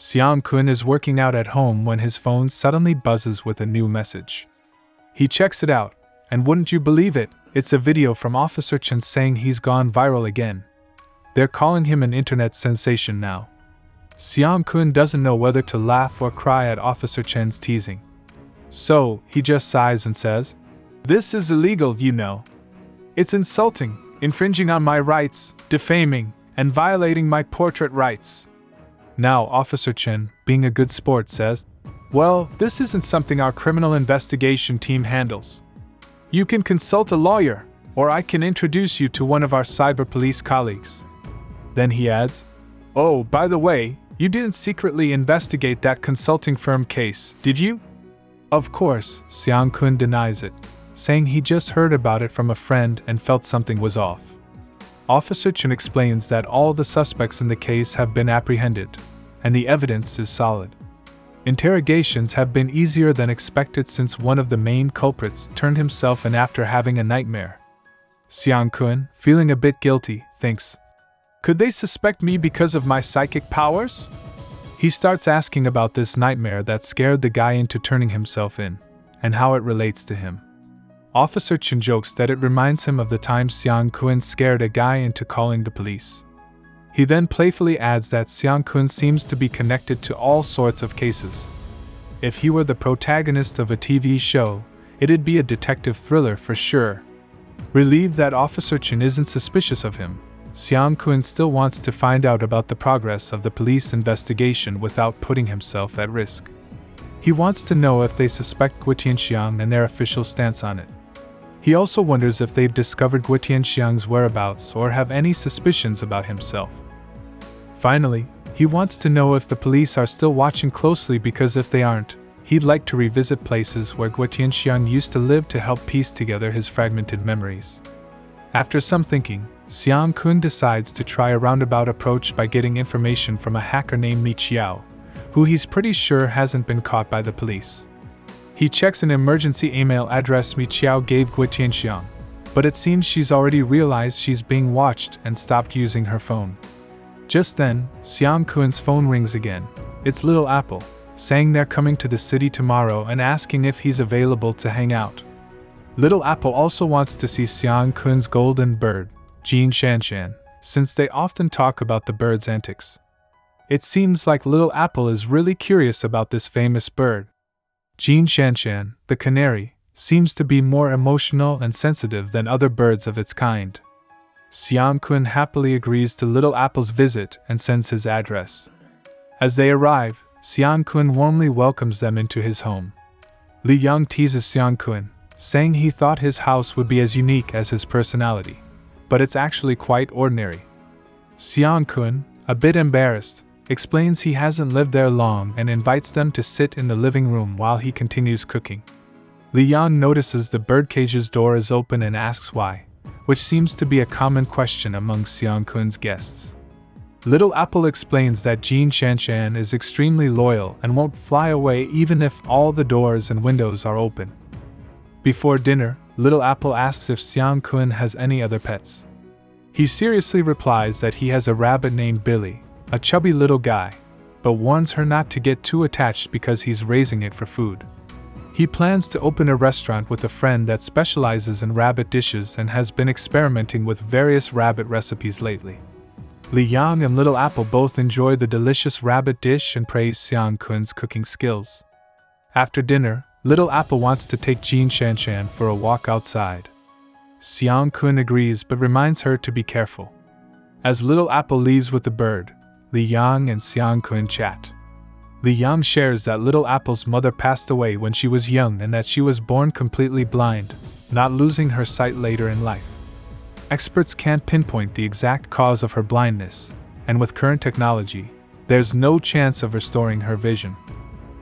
Xiang Kun is working out at home when his phone suddenly buzzes with a new message. He checks it out, and wouldn't you believe it, it's a video from Officer Chen saying he's gone viral again. They're calling him an internet sensation now. Xiang Kun doesn't know whether to laugh or cry at Officer Chen's teasing. So, he just sighs and says, "This is illegal, you know. It's insulting, infringing on my rights, defaming, and violating my portrait rights." Now Officer Chen, being a good sport, says, "Well, this isn't something our criminal investigation team handles. You can consult a lawyer, or I can introduce you to one of our cyber police colleagues." Then he adds, "Oh, by the way, you didn't secretly investigate that consulting firm case, did you?" Of course, Xiang Kun denies it, saying he just heard about it from a friend and felt something was off. Officer Chen explains that all the suspects in the case have been apprehended, and the evidence is solid. Interrogations have been easier than expected since one of the main culprits turned himself in after having a nightmare. Xiang Kun, feeling a bit guilty, thinks, "Could they suspect me because of my psychic powers?" He starts asking about this nightmare that scared the guy into turning himself in, and how it relates to him. Officer Chen jokes that it reminds him of the time Xiang Kun scared a guy into calling the police. He then playfully adds that Xiang Kun seems to be connected to all sorts of cases. If he were the protagonist of a TV show, it'd be a detective thriller for sure. Relieved that Officer Chen isn't suspicious of him, Xiang Kun still wants to find out about the progress of the police investigation without putting himself at risk. He wants to know if they suspect Guo Tianxiang and their official stance on it. He also wonders if they've discovered Guo Tianxiang's whereabouts or have any suspicions about himself. Finally, he wants to know if the police are still watching closely, because if they aren't, he'd like to revisit places where Guo Tianxiang used to live to help piece together his fragmented memories. After some thinking, Xiang Kun decides to try a roundabout approach by getting information from a hacker named Mi Qiao, who he's pretty sure hasn't been caught by the police. He checks an emergency email address Mi Qiao gave Guo Tianxiang, but it seems she's already realized she's being watched and stopped using her phone. Just then, Xiang Kun's phone rings again. It's Little Apple, saying they're coming to the city tomorrow and asking if he's available to hang out. Little Apple also wants to see Xiang Kun's golden bird, Jin Shanshan, since they often talk about the bird's antics. It seems like Little Apple is really curious about this famous bird. Jin Shanshan, the canary, seems to be more emotional and sensitive than other birds of its kind. Xiang Kun happily agrees to Little Apple's visit and sends his address. As they arrive, Xiang Kun warmly welcomes them into his home. Li Yang teases Xiang Kun, saying he thought his house would be as unique as his personality, but it's actually quite ordinary. Xiang Kun, a bit embarrassed, explains he hasn't lived there long and invites them to sit in the living room while he continues cooking. Li Yang notices the birdcage's door is open and asks why, which seems to be a common question among Xiang Kun's guests. Little Apple explains that Jin Shanshan is extremely loyal and won't fly away even if all the doors and windows are open. Before dinner, Little Apple asks if Xiang Kun has any other pets. He seriously replies that he has a rabbit named Billy, a chubby little guy, but warns her not to get too attached because he's raising it for food. He plans to open a restaurant with a friend that specializes in rabbit dishes and has been experimenting with various rabbit recipes lately. Li Yang and Little Apple both enjoy the delicious rabbit dish and praise Xiang Kun's cooking skills. After dinner, Little Apple wants to take Jin Shanshan for a walk outside. Xiang Kun agrees but reminds her to be careful. As Little Apple leaves with the bird, Li Yang and Xiang Kun chat. Li Yang shares that Little Apple's mother passed away when she was young and that she was born completely blind, not losing her sight later in life. Experts can't pinpoint the exact cause of her blindness, and with current technology, there's no chance of restoring her vision.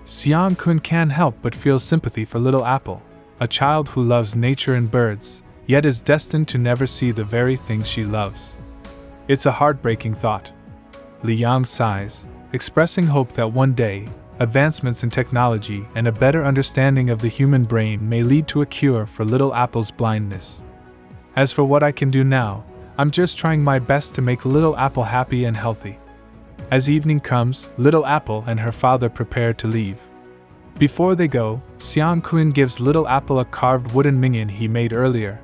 Xiang Kun can't help but feel sympathy for Little Apple, a child who loves nature and birds, yet is destined to never see the very things she loves. It's a heartbreaking thought. Li Yang sighs, expressing hope that one day, advancements in technology and a better understanding of the human brain may lead to a cure for Little Apple's blindness. As for what I can do now, I'm just trying my best to make Little Apple happy and healthy. As evening comes, Little Apple and her father prepare to leave. Before they go, Xiang Kun gives Little Apple a carved wooden minion he made earlier.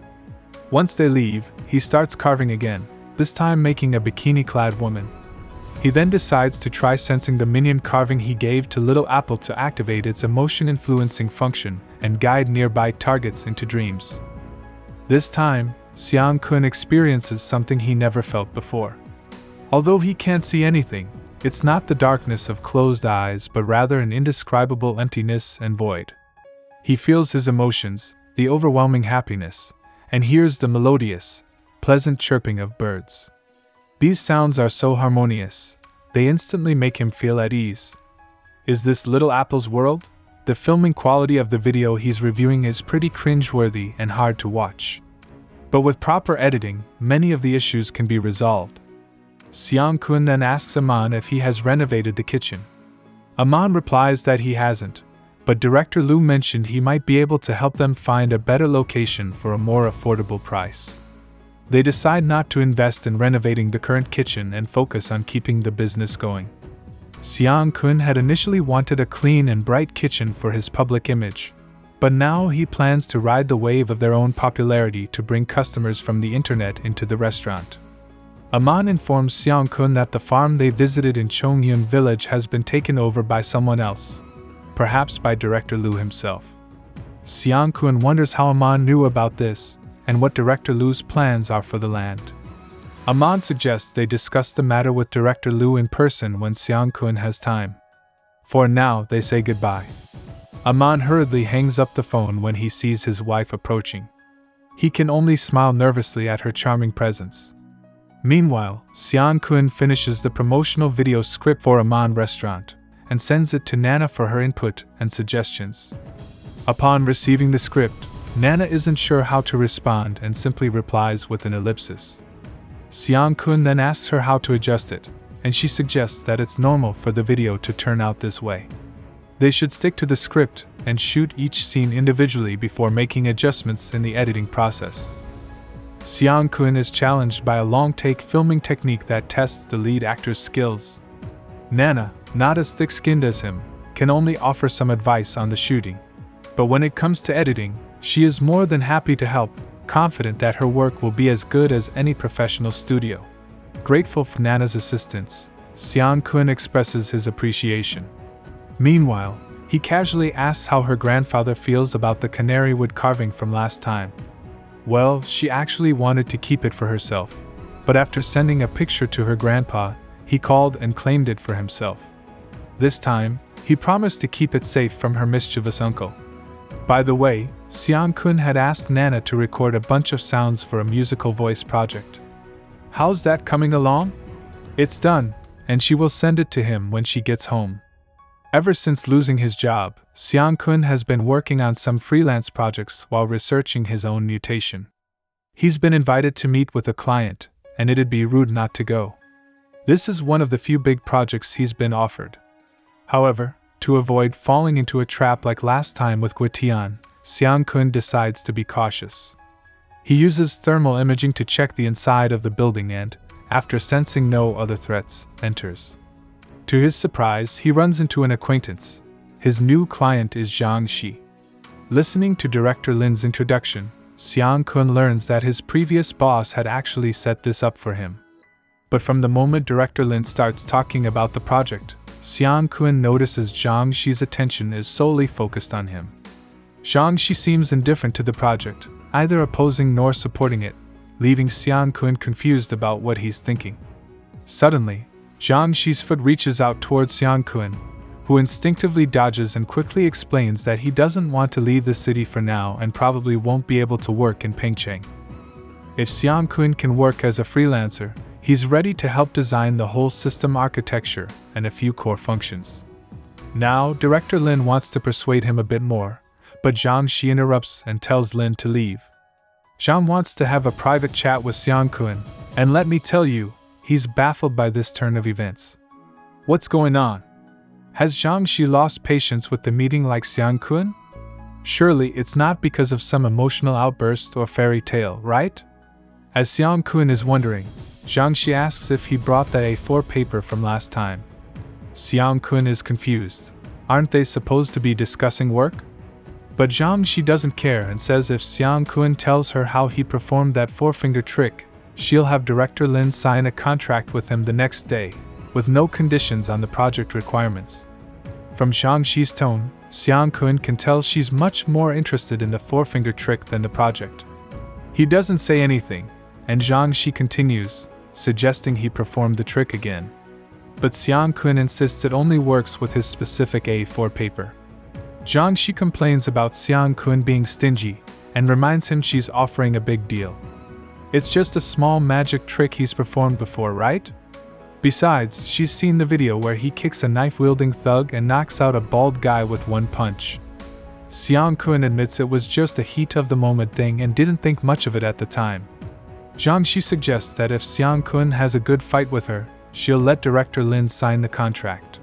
Once they leave, he starts carving again, this time making a bikini-clad woman. He then decides to try sensing the minion carving he gave to Little Apple to activate its emotion-influencing function and guide nearby targets into dreams. This time, Xiang Kun experiences something he never felt before. Although he can't see anything, it's not the darkness of closed eyes but rather an indescribable emptiness and void. He feels his emotions, the overwhelming happiness, and hears the melodious, pleasant chirping of birds. These sounds are so harmonious, they instantly make him feel at ease. Is this Little Apple's world? The filming quality of the video he's reviewing is pretty cringeworthy and hard to watch. But with proper editing, many of the issues can be resolved. Xiang Kun then asks Aman if he has renovated the kitchen. Aman replies that he hasn't, but Director Liu mentioned he might be able to help them find a better location for a more affordable price. They decide not to invest in renovating the current kitchen and focus on keeping the business going. Xiang Kun had initially wanted a clean and bright kitchen for his public image, but now he plans to ride the wave of their own popularity to bring customers from the internet into the restaurant. Aman informs Xiang Kun that the farm they visited in Chongyun village has been taken over by someone else, perhaps by Director Liu himself. Xiang Kun wonders how Aman knew about this, and what Director Liu's plans are for the land. Aman suggests they discuss the matter with Director Liu in person when Xiang Kun has time. For now, they say goodbye. Aman hurriedly hangs up the phone when he sees his wife approaching. He can only smile nervously at her charming presence. Meanwhile, Xiang Kun finishes the promotional video script for Aman restaurant, and sends it to Nana for her input and suggestions. Upon receiving the script, Nana isn't sure how to respond and simply replies with an ellipsis. Xiang Kun then asks her how to adjust it, and she suggests that it's normal for the video to turn out this way. They should stick to the script and shoot each scene individually before making adjustments in the editing process. Xiang Kun is challenged by a long-take filming technique that tests the lead actor's skills. Nana, not as thick-skinned as him, can only offer some advice on the shooting. But when it comes to editing, she is more than happy to help, confident that her work will be as good as any professional studio. Grateful for Nana's assistance, Xiang Kun expresses his appreciation. Meanwhile, he casually asks how her grandfather feels about the canary wood carving from last time. Well, she actually wanted to keep it for herself, but after sending a picture to her grandpa, he called and claimed it for himself. This time, he promised to keep it safe from her mischievous uncle. By the way, Xiang Kun had asked Nana to record a bunch of sounds for a musical voice project. How's that coming along? It's done, and she will send it to him when she gets home. Ever since losing his job, Xiang Kun has been working on some freelance projects while researching his own mutation. He's been invited to meet with a client, and it'd be rude not to go. This is one of the few big projects he's been offered. However, to avoid falling into a trap like last time with Guitian, Xiang Kun decides to be cautious. He uses thermal imaging to check the inside of the building and, after sensing no other threats, enters. To his surprise, he runs into an acquaintance. His new client is Zhang Shi. Listening to Director Lin's introduction, Xiang Kun learns that his previous boss had actually set this up for him. But from the moment Director Lin starts talking about the project, Xiang Kun notices Zhang Shi's attention is solely focused on him. Zhang Shi seems indifferent to the project, either opposing nor supporting it, leaving Xiang Kun confused about what he's thinking. Suddenly, Zhang Shi's foot reaches out towards Xiang Kun, who instinctively dodges and quickly explains that he doesn't want to leave the city for now and probably won't be able to work in Pengcheng. If Xiang Kun can work as a freelancer, he's ready to help design the whole system architecture and a few core functions. Now, Director Lin wants to persuade him a bit more, but Zhang Shi interrupts and tells Lin to leave. Zhang wants to have a private chat with Xiang Kun, and let me tell you, he's baffled by this turn of events. What's going on? Has Zhang Shi lost patience with the meeting like Xiang Kun? Surely it's not because of some emotional outburst or fairy tale, right? As Xiang Kun is wondering, Jiangxi asks if he brought that A4 paper from last time. Xiang Kun is confused. Aren't they supposed to be discussing work? But Jiangxi doesn't care and says if Xiang Kun tells her how he performed that four-finger trick, she'll have Director Lin sign a contract with him the next day, with no conditions on the project requirements. From Jiangxi's tone, Xiang Kun can tell she's much more interested in the four-finger trick than the project. He doesn't say anything, and Jiangxi continues, suggesting he perform the trick again. But Xiang Kun insists it only works with his specific A4 paper. Jiangxi complains about Xiang Kun being stingy, and reminds him she's offering a big deal. It's just a small magic trick he's performed before, right? Besides, she's seen the video where he kicks a knife-wielding thug and knocks out a bald guy with one punch. Xiang Kun admits it was just a heat-of-the-moment thing and didn't think much of it at the time. Jiangxi suggests that if Xiang Kun has a good fight with her, she'll let Director Lin sign the contract.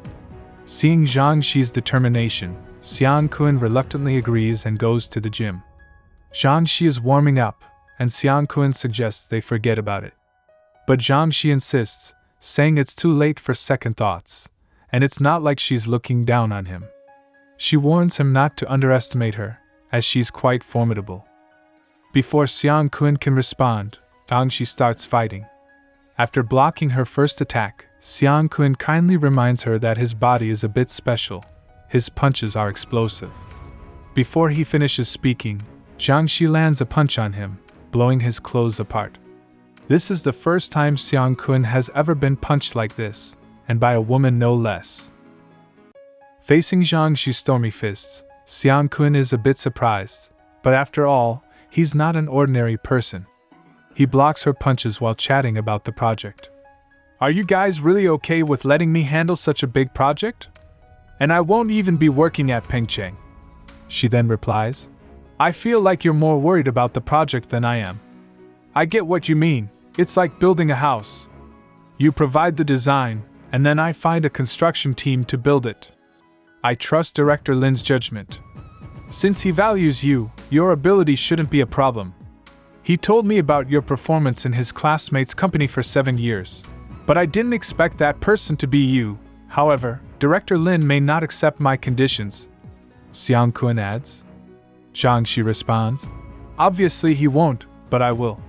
Seeing Jiangxi's determination, Xiang Kun reluctantly agrees and goes to the gym. Jiangxi is warming up, and Xiang Kun suggests they forget about it. But Jiangxi insists, saying it's too late for second thoughts, and it's not like she's looking down on him. She warns him not to underestimate her, as she's quite formidable. Before Xiang Kun can respond, Jiangxi starts fighting. After blocking her first attack, Xiang Kun kindly reminds her that his body is a bit special. His punches are explosive. Before he finishes speaking, Jiangxi lands a punch on him, blowing his clothes apart. This is the first time Xiang Kun has ever been punched like this, and by a woman no less. Facing Jiangxi's stormy fists, Xiang Kun is a bit surprised, but after all, he's not an ordinary person. He blocks her punches while chatting about the project. Are you guys really okay with letting me handle such a big project? And I won't even be working at Pengcheng. She then replies, I feel like you're more worried about the project than I am. I get what you mean, it's like building a house. You provide the design, and then I find a construction team to build it. I trust Director Lin's judgment. Since he values you, your ability shouldn't be a problem. He told me about your performance in his classmate's company for 7 years, but I didn't expect that person to be you. However, Director Lin may not accept my conditions. Xiang Kun adds. Jiangxi responds, obviously he won't, but I will.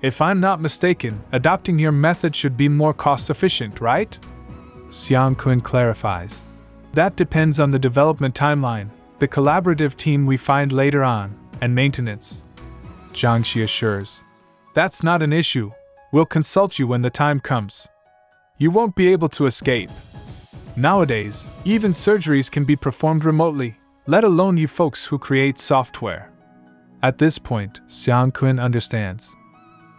If I'm not mistaken, adopting your method should be more cost-efficient, right? Xiang Kun clarifies. That depends on the development timeline, the collaborative team we find later on, and maintenance. Jiangxi assures. That's not an issue. We'll consult you when the time comes. You won't be able to escape. Nowadays, even surgeries can be performed remotely, let alone you folks who create software. At this point, Xiang Kun understands.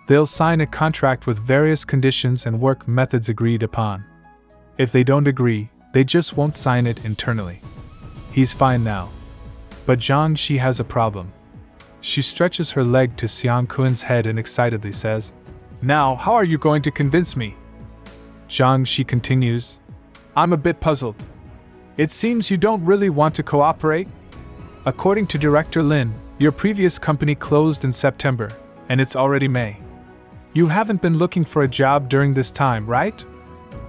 They'll sign a contract with various conditions and work methods agreed upon. If they don't agree, they just won't sign it internally. He's fine now. But Jiangxi has a problem. She stretches her leg to Xiang Kun's head and excitedly says, Now, how are you going to convince me? Jiangxi continues, I'm a bit puzzled. It seems you don't really want to cooperate. According to Director Lin, your previous company closed in September, and it's already May. You haven't been looking for a job during this time, right?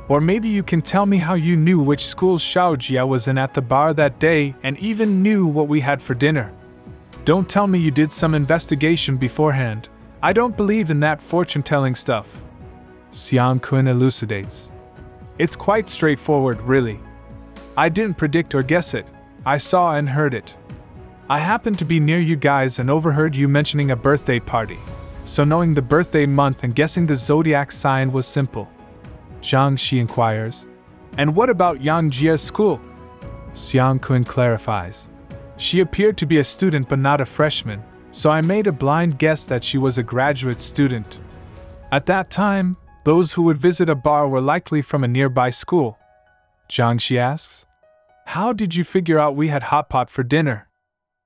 Or maybe you can tell me how you knew which school Xiaojia was in at the bar that day and even knew what we had for dinner. Don't tell me you did some investigation beforehand. I don't believe in that fortune-telling stuff. Xiang Kun elucidates. It's quite straightforward, really. I didn't predict or guess it. I saw and heard it. I happened to be near you guys and overheard you mentioning a birthday party. So knowing the birthday month and guessing the zodiac sign was simple. Jiangxi inquires. And what about Yang Jia's school? Xiang Kun clarifies. She appeared to be a student but not a freshman, so I made a blind guess that she was a graduate student. At that time, those who would visit a bar were likely from a nearby school. Jiangxi asks. How did you figure out we had hot pot for dinner?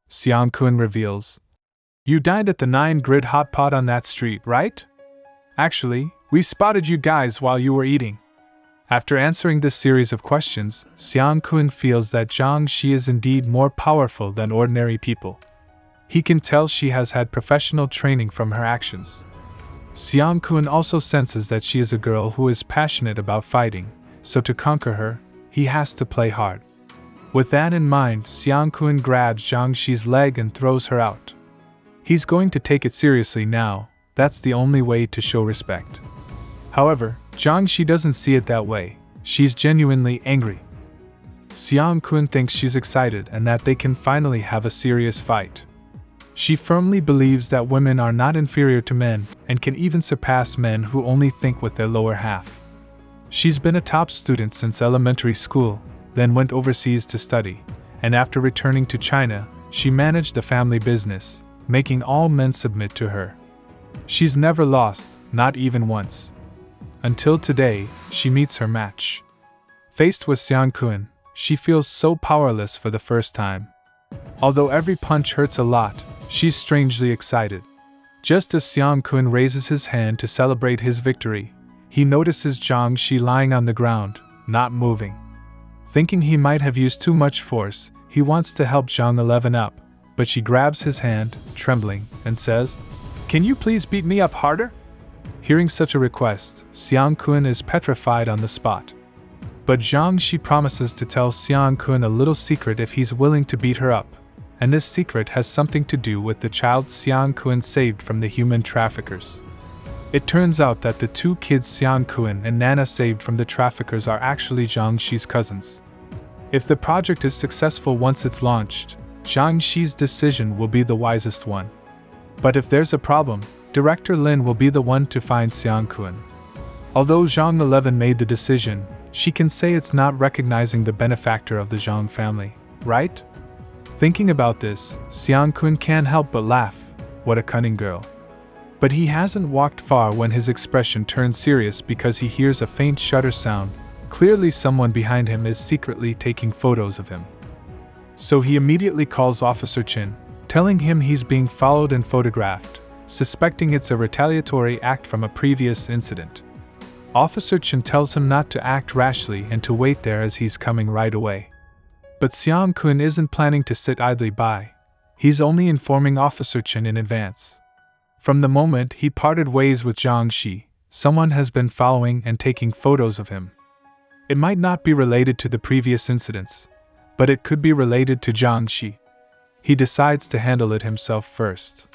Xiang Kun reveals. You dined at the 9-grid hot pot on that street, right? Actually, we spotted you guys while you were eating. After answering this series of questions, Xiang Kun feels that Jiangxi is indeed more powerful than ordinary people. He can tell she has had professional training from her actions. Xiang Kun also senses that she is a girl who is passionate about fighting, so to conquer her, he has to play hard. With that in mind, Xiang Kun grabs Zhang Xi's leg and throws her out. He's going to take it seriously now, that's the only way to show respect. However, Zhang Xi doesn't see it that way, she's genuinely angry. Xiang Kun thinks she's excited and that they can finally have a serious fight. She firmly believes that women are not inferior to men and can even surpass men who only think with their lower half. She's been a top student since elementary school, then went overseas to study, and after returning to China, she managed the family business, making all men submit to her. She's never lost, not even once. Until today, she meets her match. Faced with Xiang Kun, she feels so powerless for the first time. Although every punch hurts a lot, she's strangely excited. Just as Xiang Kun raises his hand to celebrate his victory, he notices Zhang Xi lying on the ground, not moving. Thinking he might have used too much force, he wants to help Zhang 11 up, but she grabs his hand, trembling, and says, "Can you please beat me up harder?" Hearing such a request, Xiang Kun is petrified on the spot. But Zhang Xi promises to tell Xiang Kun a little secret if he's willing to beat her up, and this secret has something to do with the child Xiang Kun saved from the human traffickers. It turns out that the two kids Xiang Kun and Nana saved from the traffickers are actually Zhang Xi's cousins. If the project is successful once it's launched, Zhang Xi's decision will be the wisest one. But if there's a problem, Director Lin will be the one to find Xiang Kun. Although Zhang 11 made the decision, she can say it's not recognizing the benefactor of the Zhang family, right? Thinking about this, Xiang Kun can't help but laugh. What a cunning girl. But he hasn't walked far when his expression turns serious because he hears a faint shutter sound. Clearly someone behind him is secretly taking photos of him. So he immediately calls Officer Chin, telling him he's being followed and photographed, suspecting it's a retaliatory act from a previous incident. Officer Chin tells him not to act rashly and to wait there as he's coming right away. But Xiang Kun isn't planning to sit idly by. He's only informing Officer Chin in advance. From the moment he parted ways with Zhang Xi, someone has been following and taking photos of him. It might not be related to the previous incidents, but it could be related to Zhang Xi. He decides to handle it himself first.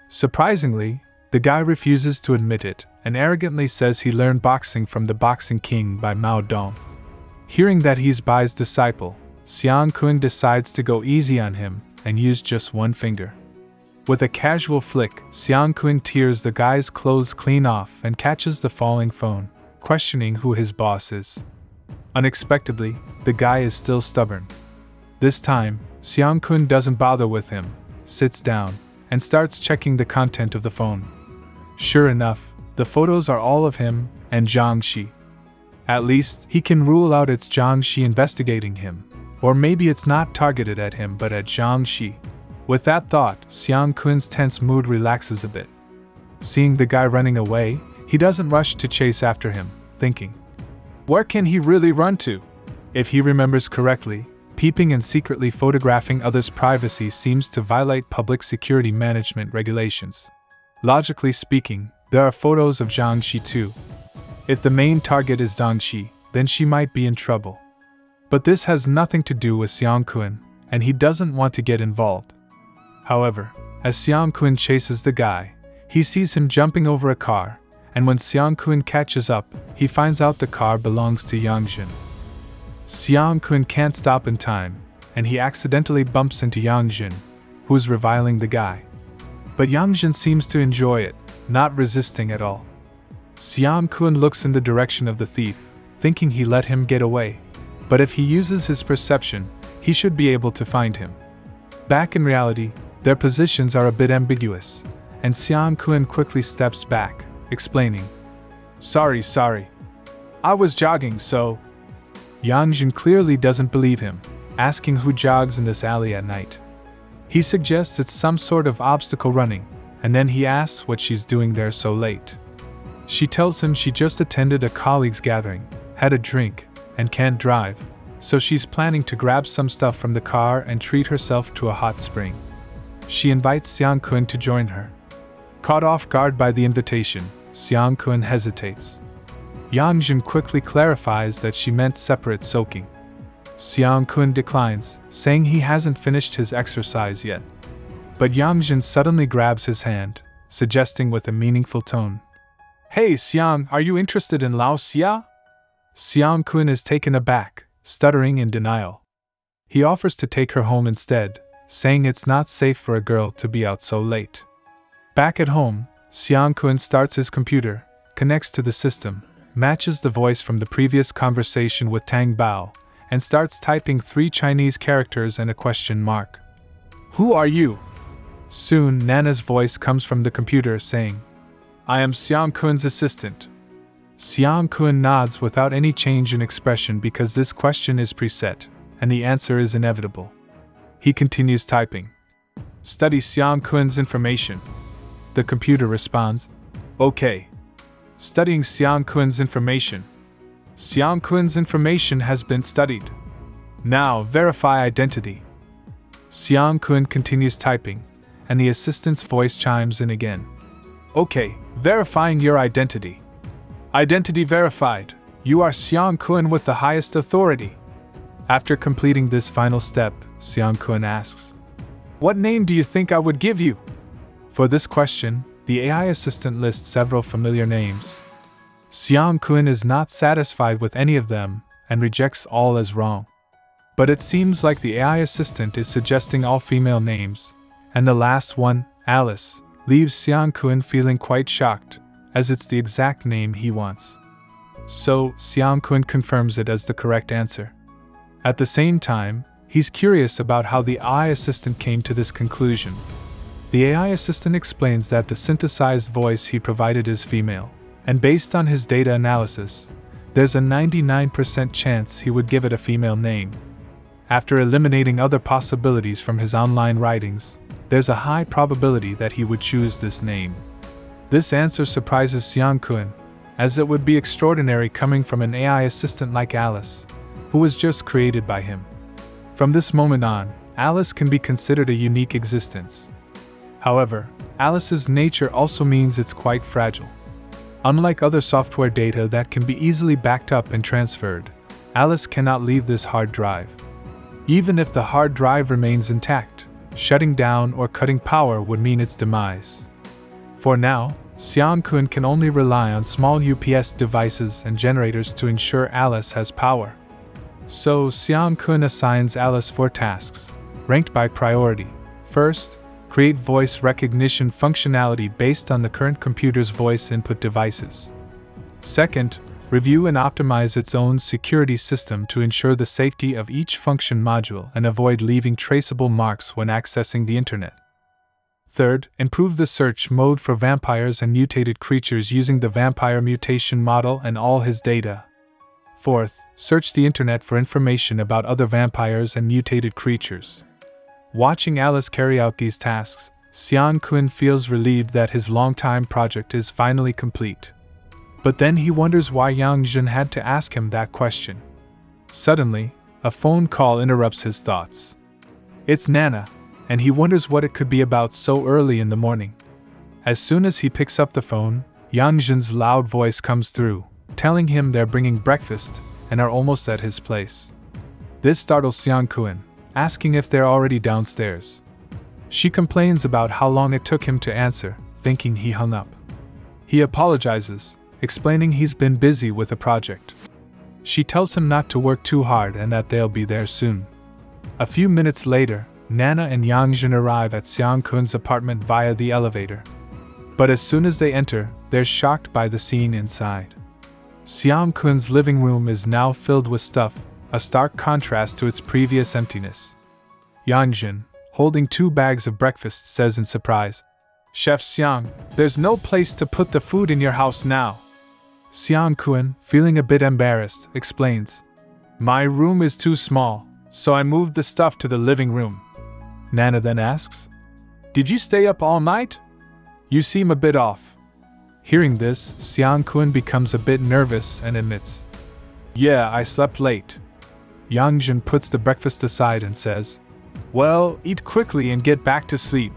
Surprisingly, the guy refuses to admit it and arrogantly says he learned boxing from the Boxing King by Mao Dong. Hearing that he's Bai's disciple, Xiang Kun decides to go easy on him and use just one finger. With a casual flick, Xiang Kun tears the guy's clothes clean off and catches the falling phone, questioning who his boss is. Unexpectedly, the guy is still stubborn. This time, Xiang Kun doesn't bother with him, sits down, and starts checking the content of the phone. Sure enough, the photos are all of him and Zhang Xi. At least, he can rule out it's Zhang Xi investigating him, or maybe it's not targeted at him but at Zhang Xi. With that thought, Xiang Kun's tense mood relaxes a bit. Seeing the guy running away, he doesn't rush to chase after him, thinking, where can he really run to? If he remembers correctly, peeping and secretly photographing others' privacy seems to violate public security management regulations. Logically speaking, there are photos of Zhang Xi too. If the main target is Zhang Xi, then she might be in trouble. But this has nothing to do with Xiang Kun, and he doesn't want to get involved. However, as Xiang Kun chases the guy, he sees him jumping over a car, and when Xiang Kun catches up, he finds out the car belongs to Yang Jin. Xiang Kun can't stop in time, and he accidentally bumps into Yang Jin, who's reviling the guy. But Yang Jin seems to enjoy it, not resisting at all. Xiang Kun looks in the direction of the thief, thinking he let him get away, but if he uses his perception, he should be able to find him. Back in reality, their positions are a bit ambiguous, and Xiang Kun quickly steps back, explaining, Sorry. I was jogging, so... Yang Jin clearly doesn't believe him, asking who jogs in this alley at night. He suggests it's some sort of obstacle running, and then he asks what she's doing there so late. She tells him she just attended a colleagues' gathering, had a drink, and can't drive, so she's planning to grab some stuff from the car and treat herself to a hot spring. She invites Xiang Kun to join her. Caught off guard by the invitation, Xiang Kun hesitates. Yang Jin quickly clarifies that she meant separate soaking. Xiang Kun declines, saying he hasn't finished his exercise yet. But Yang Jin suddenly grabs his hand, suggesting with a meaningful tone, "Hey Xiang, are you interested in Lao Xia?" Xiang Kun is taken aback, stuttering in denial. He offers to take her home instead, saying it's not safe for a girl to be out so late. Back at home, Xiang Kun starts his computer, connects to the system, matches the voice from the previous conversation with Tang Bao, and starts typing 3 Chinese characters and a question mark. "Who are you?" Soon Nana's voice comes from the computer saying, "I am Xiang Kun's assistant." Xiang Kun nods without any change in expression because this question is preset, and the answer is inevitable. He continues typing. "Study Xiang Kun's information." The computer responds, "Okay. Studying Xiang Kun's information. Xiang Kun's information has been studied. Now verify identity." Xiang Kun continues typing, and the assistant's voice chimes in again. "Okay, verifying your identity. Identity verified. You are Xiang Kun with the highest authority." After completing this final step, Xiang Kun asks, "What name do you think I would give you?" For this question, the AI assistant lists several familiar names. Xiang Kun is not satisfied with any of them and rejects all as wrong. But it seems like the AI assistant is suggesting all female names, and the last one, Alice, leaves Xiang Kun feeling quite shocked, as it's the exact name he wants. So, Xiang Kun confirms it as the correct answer. At the same time, he's curious about how the AI assistant came to this conclusion. The AI assistant explains that the synthesized voice he provided is female, and based on his data analysis, there's a 99% chance he would give it a female name. After eliminating other possibilities from his online writings, there's a high probability that he would choose this name. This answer surprises Xiang Kun, as it would be extraordinary coming from an AI assistant like Alice, who was just created by him. From this moment on, Alice can be considered a unique existence. However, Alice's nature also means it's quite fragile. Unlike other software data that can be easily backed up and transferred, Alice cannot leave this hard drive. Even if the hard drive remains intact, shutting down or cutting power would mean its demise. For now, Xiang Kun can only rely on small UPS devices and generators to ensure Alice has power. So Xiang Kun assigns Alice 4 tasks, ranked by priority. First, create voice recognition functionality based on the current computer's voice input devices. Second, review and optimize its own security system to ensure the safety of each function module and avoid leaving traceable marks when accessing the internet. Third, improve the search mode for vampires and mutated creatures using the vampire mutation model and all his data. Fourth, search the internet for information about other vampires and mutated creatures. Watching Alice carry out these tasks, Xiang Kun feels relieved that his long-time project is finally complete. But then he wonders why Yang Jin had to ask him that question. Suddenly, a phone call interrupts his thoughts. It's Nana, and he wonders what it could be about so early in the morning. As soon as he picks up the phone, Yang Jin's loud voice comes through, telling him they're bringing breakfast and are almost at his place. This startles Xiang Kun, asking if they're already downstairs. She complains about how long it took him to answer, thinking he hung up. He apologizes, explaining he's been busy with a project. She tells him not to work too hard and that they'll be there soon. A few minutes later, Nana and Yang Jin arrive at Xiang Kun's apartment via the elevator. But as soon as they enter, they're shocked by the scene inside. Xiang Kun's living room is now filled with stuff, a stark contrast to its previous emptiness. Yang Jin, holding 2 bags of breakfast, says in surprise, "Chef Xiang, there's no place to put the food in your house now." Xiang Kun, feeling a bit embarrassed, explains, "My room is too small, so I moved the stuff to the living room." Nana then asks, "Did you stay up all night? You seem a bit off." Hearing this, Xiang Kun becomes a bit nervous and admits, "Yeah, I slept late." Yang Jin puts the breakfast aside and says, "Well, eat quickly and get back to sleep.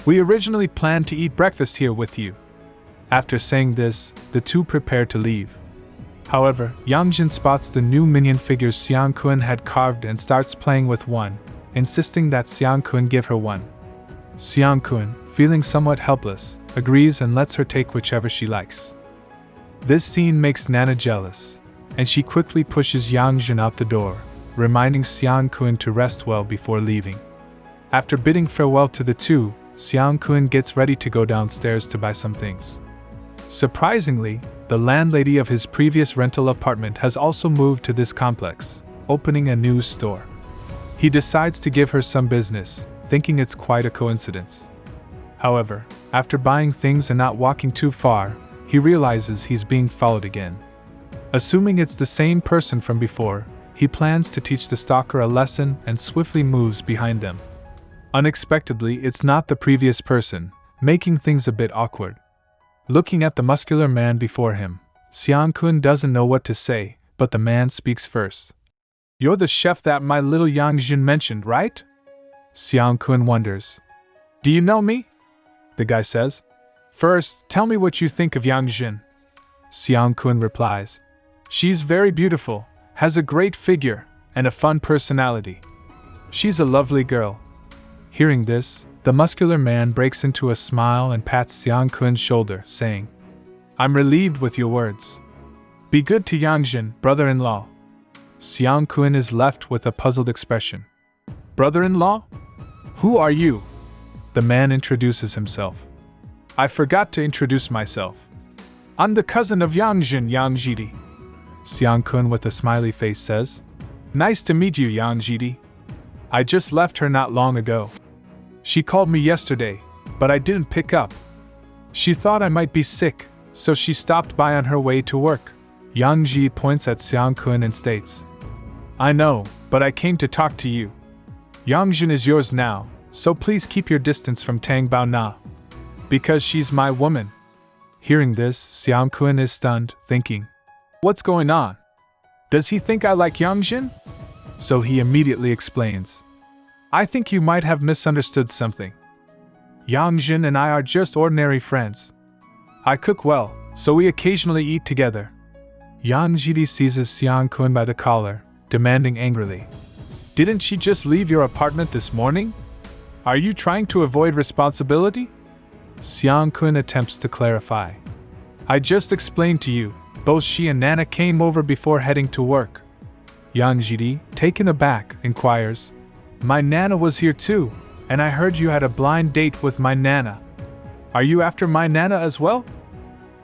We originally planned to eat breakfast here with you." After saying this, the two prepare to leave. However, Yangjin spots the new minion figures Xiang Kun had carved and starts playing with one, insisting that Xiang Kun give her one. Xiang Kun, feeling somewhat helpless, agrees and lets her take whichever she likes. This scene makes Nana jealous, and she quickly pushes Yangjin out the door, reminding Xiang Kun to rest well before leaving. After bidding farewell to the two, Xiang Kun gets ready to go downstairs to buy some things. Surprisingly, the landlady of his previous rental apartment has also moved to this complex, opening a news store. He decides to give her some business, thinking it's quite a coincidence. However, after buying things and not walking too far, he realizes he's being followed again. Assuming it's the same person from before, he plans to teach the stalker a lesson and swiftly moves behind them. Unexpectedly, it's not the previous person, making things a bit awkward. Looking at the muscular man before him, Xiang Kun doesn't know what to say, but the man speaks first. "You're the chef that my little Yangjin mentioned, right?" Xiang Kun wonders. "Do you know me?" the guy says. "First, tell me what you think of Yangjin." Xiang Kun replies. "She's very beautiful, has a great figure, and a fun personality. She's a lovely girl." Hearing this, the muscular man breaks into a smile and pats Xiang Kun's shoulder, saying, "I'm relieved with your words. Be good to Yangjin, brother-in-law." Xiang Kun is left with a puzzled expression. "Brother-in-law? Who are you?" The man introduces himself. "I forgot to introduce myself. I'm the cousin of Yangjin, Yangjidi." Xiang Kun with a smiley face says, "Nice to meet you, Yangjidi. I just left her not long ago. She called me yesterday, but I didn't pick up. She thought I might be sick, so she stopped by on her way to work." Yang Ji points at Xiang Kun and states, "I know, but I came to talk to you. Yangjin is yours now, so please keep your distance from Tang Bao Na, because she's my woman." Hearing this, Xiang Kun is stunned, thinking, "What's going on? Does he think I like Yangjin?" So he immediately explains, "I think you might have misunderstood something. Yangjin and I are just ordinary friends. I cook well, so we occasionally eat together." Yang Jidi seizes Xiang Kun by the collar, demanding angrily, "Didn't she just leave your apartment this morning? Are you trying to avoid responsibility?" Xiang Kun attempts to clarify. "I just explained to you, both she and Nana came over before heading to work." Yang Jidi, taken aback, inquires, "My Nana was here too, and I heard you had a blind date with my Nana. Are you after my Nana as well?"